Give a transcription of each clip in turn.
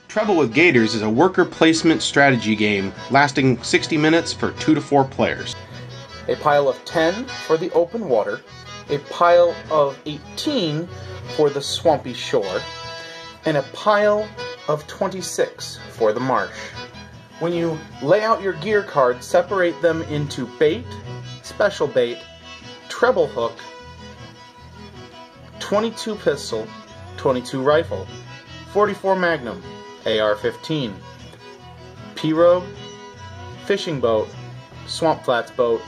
Treble with Gators is a worker placement strategy game lasting 60 minutes for 2 to 4 players. A pile of 10 for the open water, a pile of 18 for the swampy shore, and a pile of 26 for the marsh. When you lay out your gear cards, separate them into bait, special bait, treble hook, 22 pistol, 22 rifle, 44 magnum, AR-15, pirogue, fishing boat, swamp flats boat,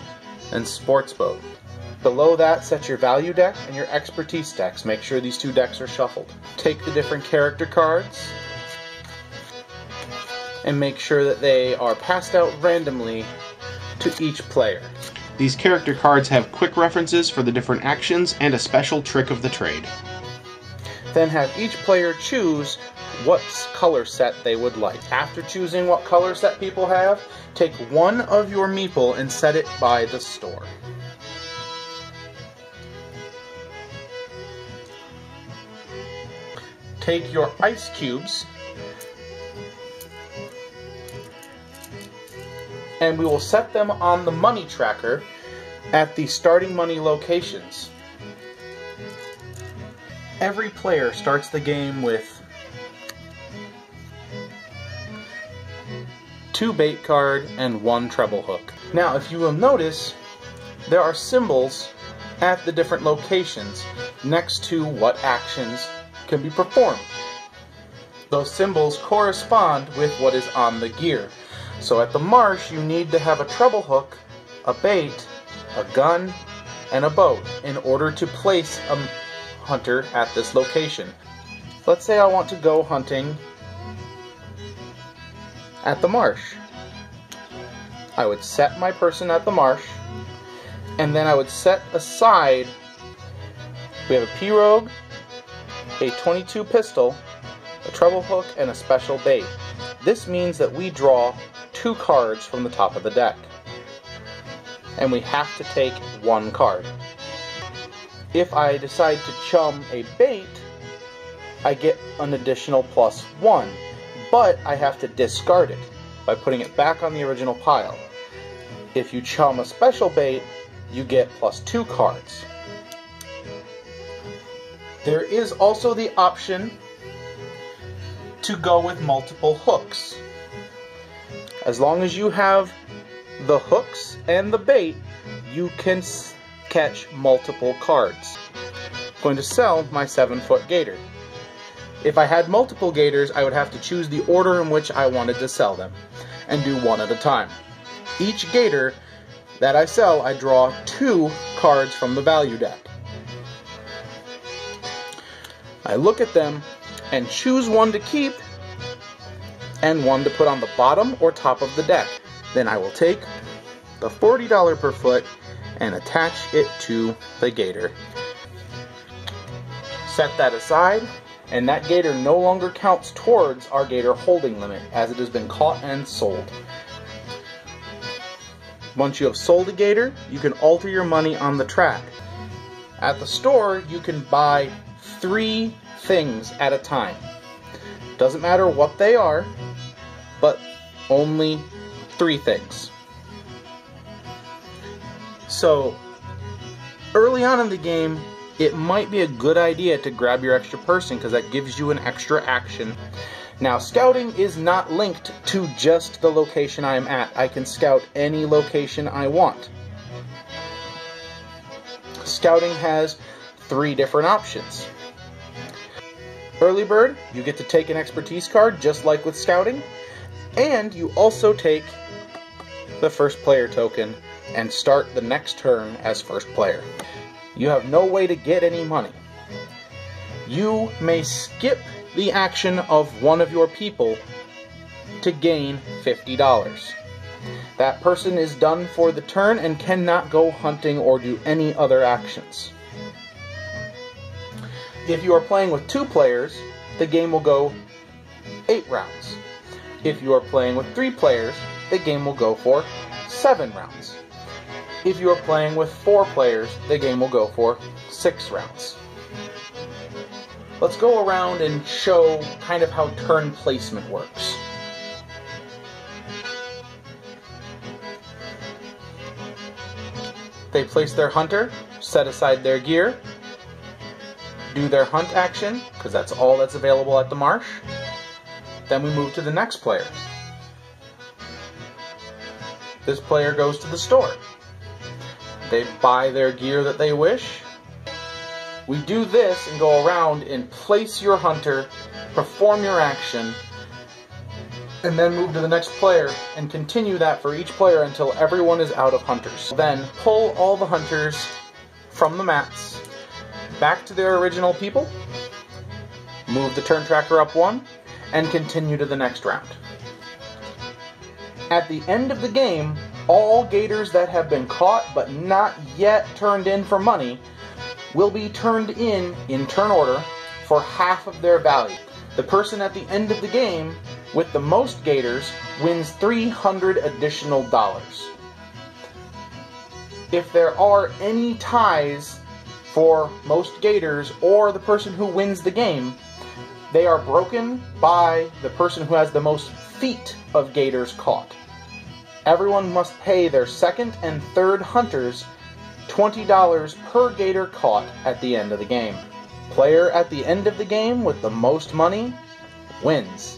and sports boat. Below that, set your value deck and your expertise decks. Make sure these two decks are shuffled. Take the different character cards and make sure that they are passed out randomly to each player. These character cards have quick references for the different actions and a special trick of the trade. Then have each player choose what color set they would like. After choosing what color set people have, take one of your meeple and set it by the store. Take your ice cubes and we will set them on the money tracker at the starting money locations. Every player starts the game with 2 bait card and 1 treble hook. Now, if you will notice, there are symbols at the different locations next to what actions can be performed. Those symbols correspond with what is on the gear. So at the marsh, you need to have a treble hook, a bait, a gun, and a boat in order to place a hunter at this location. Let's say I want to go hunting at the marsh. I would set my person at the marsh, and then I would set aside, we have a pirogue, a 22 pistol, a treble hook, and a special bait. This means that we draw 2 cards from the top of the deck, and we have to take 1 card. If I decide to chum a bait, I get an additional +1, but I have to discard it by putting it back on the original pile. If you chum a special bait, you get +2 cards. There is also the option to go with multiple hooks. As long as you have the hooks and the bait, you can catch multiple cards. I'm going to sell my 7-foot gator. If I had multiple gators, I would have to choose the order in which I wanted to sell them and do one at a time. Each gator that I sell, I draw 2 cards from the value deck. I look at them and choose one to keep and one to put on the bottom or top of the deck. Then I will take the $40 per foot and attach it to the gator. Set that aside, and that gator no longer counts towards our gator holding limit as it has been caught and sold. Once you have sold a gator, you can alter your money on the track. At the store, you can buy 3 things at a time. Doesn't matter what they are, but only 3 things. So, early on in the game, it might be a good idea to grab your extra person because that gives you an extra action. Now, scouting is not linked to just the location I am at. I can scout any location I want. Scouting has 3 different options. Early bird, you get to take an expertise card just like with scouting, and you also take the first player token and start the next turn as first player. You have no way to get any money. You may skip the action of one of your people to gain $50. That person is done for the turn and cannot go hunting or do any other actions. If you are playing with 2 players, the game will go 8 rounds. If you are playing with 3 players, the game will go for 7 rounds. If you are playing with 4 players, the game will go for 6 rounds. let's go around and show kind of how turn placement works. They place their hunter, set aside their gear, do their hunt action, because that's all that's available at the marsh. Then we move to the next player. This player goes to the store. They buy their gear that they wish. We do this and go around and place your hunter, perform your action, and then move to the next player and continue that for each player until everyone is out of hunters. Then pull all the hunters from the mats back to their original people, move the turn tracker up one, and continue to the next round. At the end of the game, all gators that have been caught but not yet turned in for money will be turned in turn order for half of their value. The person at the end of the game with the most gators wins $300 additional. If there are any ties for most gators or the person who wins the game, they are broken by the person who has the most feet of gators caught. Everyone must pay their second and third hunters $20 per gator caught at the end of the game. Player at the end of the game with the most money wins.